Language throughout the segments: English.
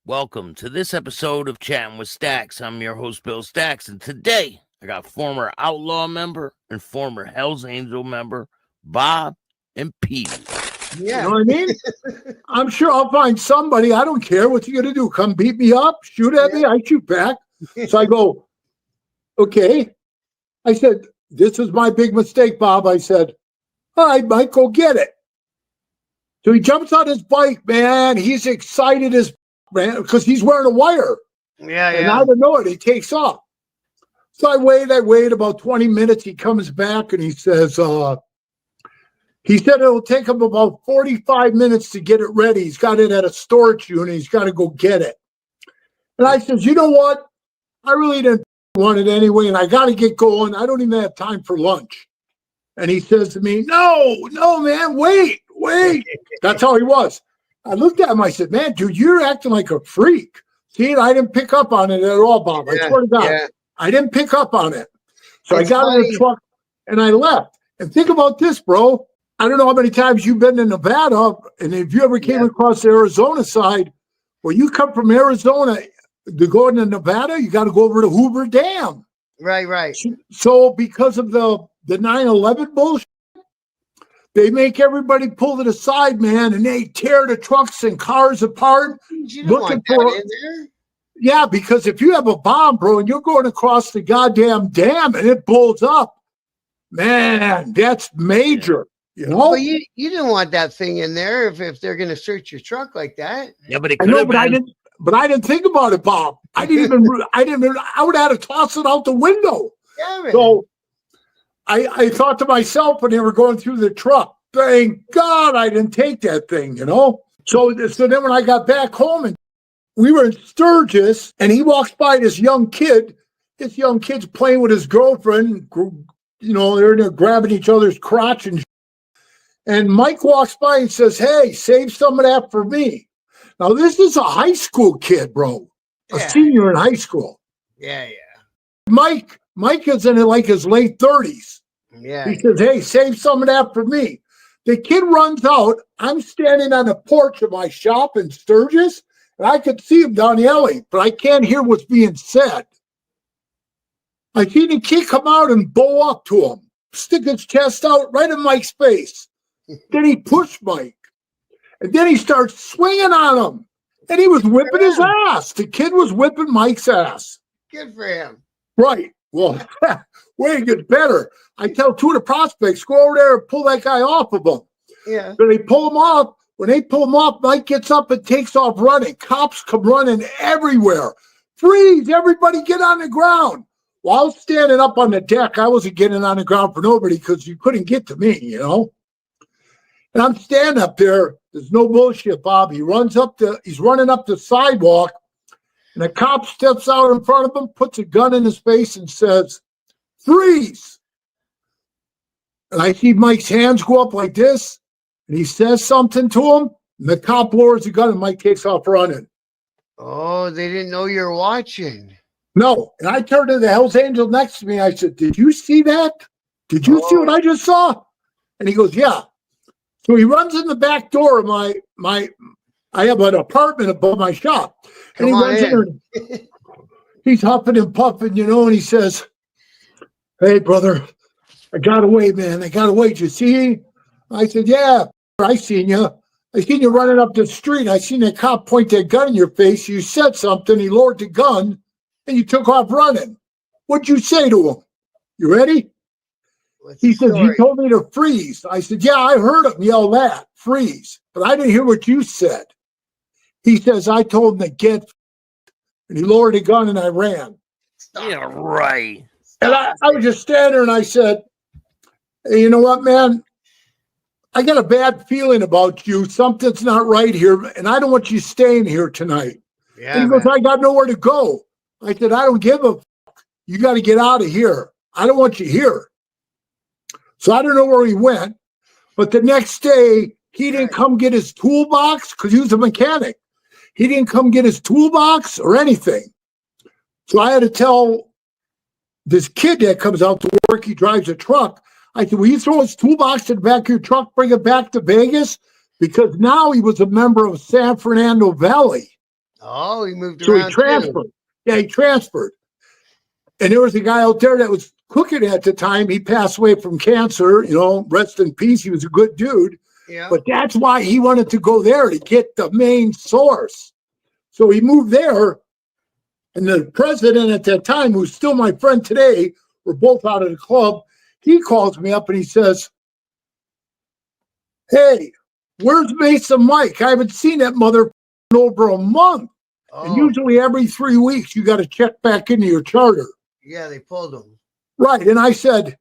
Welcome to this episode of Chattin with Staxx. I'm your host, Bill Staxx, and today I got former Outlaw member and former Hells Angel member, Bob and PeeWee. Yeah. You know what I mean? I'm sure I'll find somebody. I don't care what you're going to do. Come beat me up, shoot at me, I shoot back. So I go, okay. I said, this is my big mistake, Bob. I said, all right, Mike, go get it. So he jumps on his bike, man. He's excited as man because he's wearing a wire. Yeah. And I don't know it. He takes off. So I wait about 20 minutes. He comes back and he says, he said it'll take him about 45 minutes to get it ready. He's got it at a storage unit. He's got to go get it. And I says, you know what? I really didn't want it anyway, and I got to get going. I don't even have time for lunch. And he says to me, no, man, wait. That's how he was. I looked at him. I said, man, dude, you're acting like a freak. See, I didn't pick up on it at all, Bob. I swear to God. Yeah. I didn't pick up on it. So I got in the truck and I left. And think about this, bro. I don't know how many times you've been in Nevada, and if you ever came across the Arizona side, when you come from Arizona to go into Nevada, you got to go over to Hoover Dam. Right. So because of the 9/11 bullshit, they make everybody pull to the side, man, and they tear the trucks and cars apart. You don't want that in there? Yeah, because if you have a bomb, bro, and you're going across the goddamn dam and it blows up, man, that's major. You know? Well, you didn't want that thing in there if they're going to search your truck like that. Yeah, but it could have been. But I didn't think about it, Bob. I would have had to toss it out the window. Yeah, man. So I thought to myself when they were going through the truck, thank God I didn't take that thing, you know? So then when I got back home and we were in Sturgis and he walks by this young kid. This young kid's playing with his girlfriend. You know, they're grabbing each other's crotch and Mike walks by and says, hey, save some of that for me. Now, this is a high school kid, bro. A senior in high school. Yeah. Mike is in like his late 30s. Yeah. He says, hey, save some of that for me. The kid runs out. I'm standing on the porch of my shop in Sturgis, and I could see him down the alley, but I can't hear what's being said. I see the kid come out and bow up to him, stick his chest out right in Mike's face. Then he pushed Mike. And then he starts swinging on him. And he was whipping his ass. The kid was whipping Mike's ass. Good for him. Right. Well, way it gets better. I tell two of the prospects, go over there and pull that guy off of him. Yeah. So they pull him off. When they pull him off, Mike gets up and takes off running. Cops come running everywhere. Freeze, everybody get on the ground. Well, I was standing up on the deck. I wasn't getting on the ground for nobody because you couldn't get to me, you know. And I'm standing up there. There's no bullshit, Bob. He's running up the sidewalk, and a cop steps out in front of him, puts a gun in his face, and says, freeze. And I see Mike's hands go up like this, and he says something to him, and the cop lowers the gun, and Mike takes off running. Oh, they didn't know you were watching. No. And I turned to the Hells Angel next to me. I said, did you see that? Did you see what I just saw? And he goes, yeah. So he runs in the back door of I have an apartment above my shop. And he runs in there. He's huffing and puffing, you know, and he says, hey, brother, I got away, man. I got away. Did you see? I said, yeah, I seen you. I seen you running up the street. I seen that cop point that gun in your face. You said something. He lowered the gun, and you took off running. What'd you say to him? You ready? He says, you told me to freeze. I said, yeah, I heard him yell that, freeze. But I didn't hear what you said. He says, I told him to get, and he lowered the gun and I ran. Yeah, right. And I was just standing there and I said, hey, you know what, man? I got a bad feeling about you. Something's not right here, and I don't want you staying here tonight. Yeah, and he goes, I got nowhere to go. I said, I don't give a fuck. You got to get out of here. I don't want you here. So I don't know where he went, but the next day, he didn't come get his toolbox because he was a mechanic. He didn't come get his toolbox or anything. So I had to tell this kid that comes out to work, he drives a truck. I said, will you throw his toolbox in the back of your truck, bring it back to Vegas? Because now he was a member of San Fernando Valley. Oh, he moved So he around transferred. too. Yeah, he transferred. And there was a guy out there that was cooking at the time. He passed away from cancer, rest in peace. He was a good dude. Yeah. But that's why he wanted to go there to get the main source. So he moved there. And the president at that time, who's still my friend today, we're both out of the club. He calls me up and he says, "Hey, where's Mason Mike? I haven't seen that mother in over a month." And usually every 3 weeks, you got to check back into your charter. Yeah, they pulled him. Right. And I said,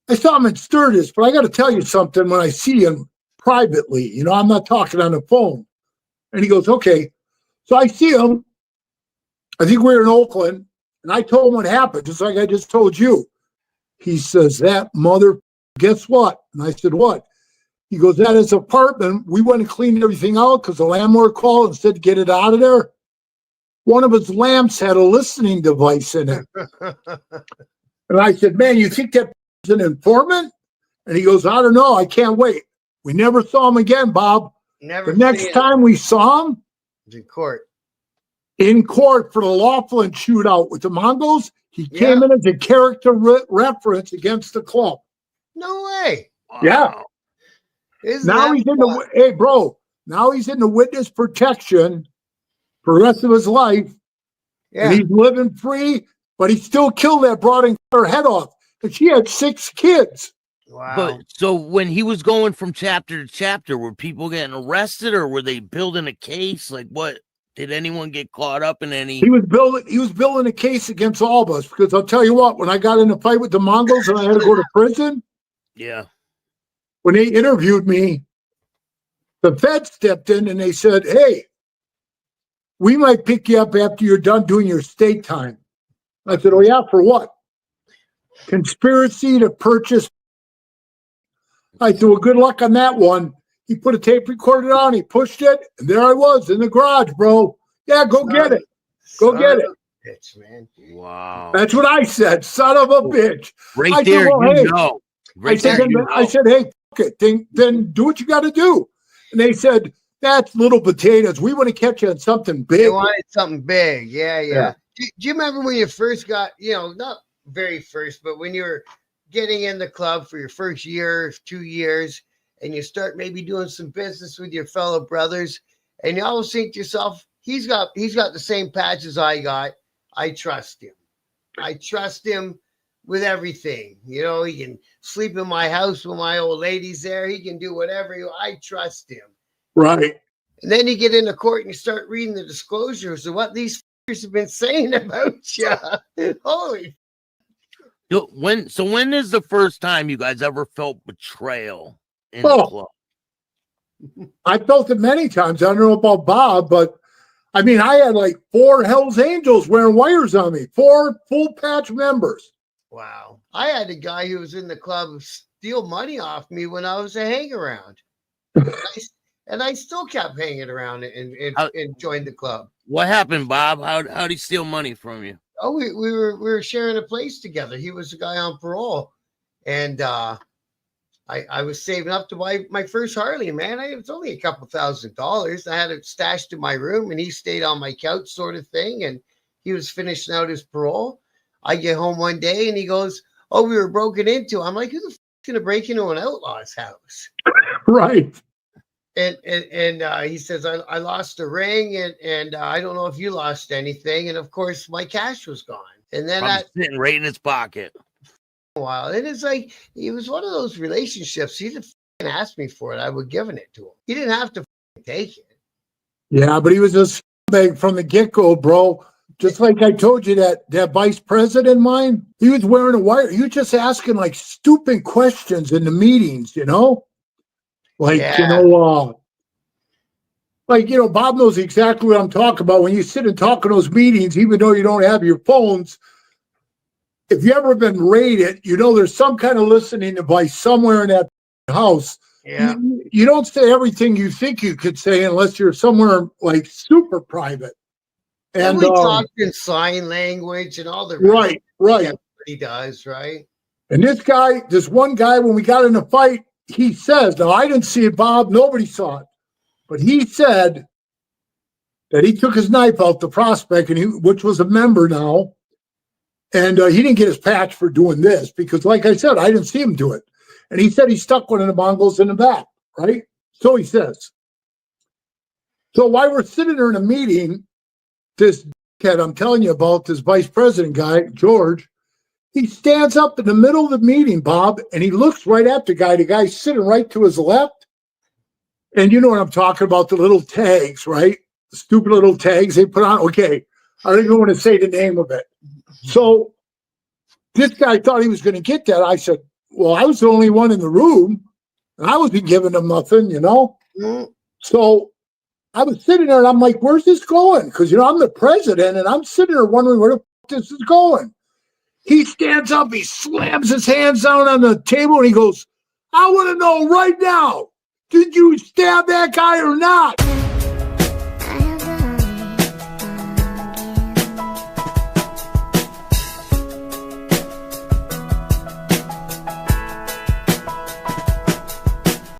I saw him in Sturgis, but I got to tell you something when I see him privately. I'm not talking on the phone. And he goes, okay. So I see him. I think we're in Oakland. And I told him what happened, just like I just told you. He says, that mother, guess what? And I said, what? He goes, at his apartment, we went and cleaned everything out because the landlord called and said, get it out of there. One of his lamps had a listening device in it. And I said, man, you think that is an informant? And he goes, I don't know. I can't wait. We never saw him again, Bob. Never. The next time we saw him, in court. In court for the Laughlin shootout with the Mongols, he came in as a character reference against the club. No way. Yeah. Now he's in the hey, bro. Now he's in the witness protection for the rest of his life. Yeah. And he's living free, but he still killed that broad and cut her head off. And she had 6 kids. Wow. But so when he was going from chapter to chapter, were people getting arrested or were they building a case? Like what? Did anyone get caught up in any? He was building a case against all of us because I'll tell you what, when I got in a fight with the Mongols and I had to go to prison, when they interviewed me, the feds stepped in and they said, hey, we might pick you up after you're done doing your state time. I said, oh yeah, for what? Conspiracy to purchase. I said, well, good luck on that one. He put a tape recorder on, he pushed it, and there I was in the garage, bro. Yeah, go get it. Go get it. Bitch, man. Wow. That's what I said, son of a bitch. Right I there, said, well, you hey. know. I said, hey, fuck it. Then do what you got to do. And they said, that's little potatoes. We want to catch you on something big. They wanted something big. Yeah. Do you remember when you first got, not very first, but when you were getting in the club for your first year, 2 years, and you start maybe doing some business with your fellow brothers, and you always think to yourself, he's got the same patch as I got. I trust him. I trust him with everything. He can sleep in my house when my old lady's there. He can do whatever. I trust him. Right. And then you get into court and you start reading the disclosures of what these f***ers have been saying about you. Holy. When is the first time you guys ever felt betrayal in the club? I felt it many times. I don't know about Bob, but I mean, I had like 4 Hells Angels wearing wires on me, 4 full patch members. Wow. I had a guy who was in the club steal money off me when I was a hang around. And I still kept hanging around and joined the club. What happened, Bob? How'd he steal money from you? Oh, we were sharing a place together. He was a guy on parole. And I was saving up to buy my first Harley, man. It was only a couple $1,000s. I had it stashed in my room and he stayed on my couch sort of thing. And he was finishing out his parole. I get home one day and he goes, oh, we were broken into. I'm like, who the f*** is going to break into an outlaw's house? Right. And he says, I lost a ring and I don't know if you lost anything. And of course, my cash was gone. And then sitting right in his pocket. While and it's like it was one of those relationships. He didn't ask me for it. I would given it to him. He didn't have to take it. Yeah, but he was a scumbag from the get-go, bro. Just like I told you that vice president mine, he was wearing a wire. He was just asking like stupid questions in the meetings, Like, Bob knows exactly what I'm talking about. When you sit and talk in those meetings, even though you don't have your phones, if you ever been raided, there's some kind of listening device somewhere in that house. Yeah. You don't say everything you think you could say unless you're somewhere like super private. And we talked in sign language and all the right. He does, right? And this one guy, when we got in a fight, he says, now I didn't see it, Bob, nobody saw it, but he said that he took his knife out the prospect, which was a member now, and he didn't get his patch for doing this because, like I said, I didn't see him do it. And he said he stuck one of the Mongols in the back, right? So he says. So while we're sitting there in a meeting, this kid I'm telling you about, this vice president guy, George, he stands up in the middle of the meeting, Bob, and he looks right at the guy. The guy's sitting right to his left. And you know what I'm talking about, the little tags, right? The stupid little tags they put on. Okay, I don't even want to say the name of it. So this guy thought he was going to get that. I said, well, I was the only one in the room, and I wasn't giving him nothing, you know? Mm-hmm. So I was sitting there, and I'm like, where's this going? Because, you know, I'm the president, and I'm sitting there wondering where the f- this is going. He stands up, he slams his hands down on the table, and he goes, I want to know right now, did you stab that guy or not?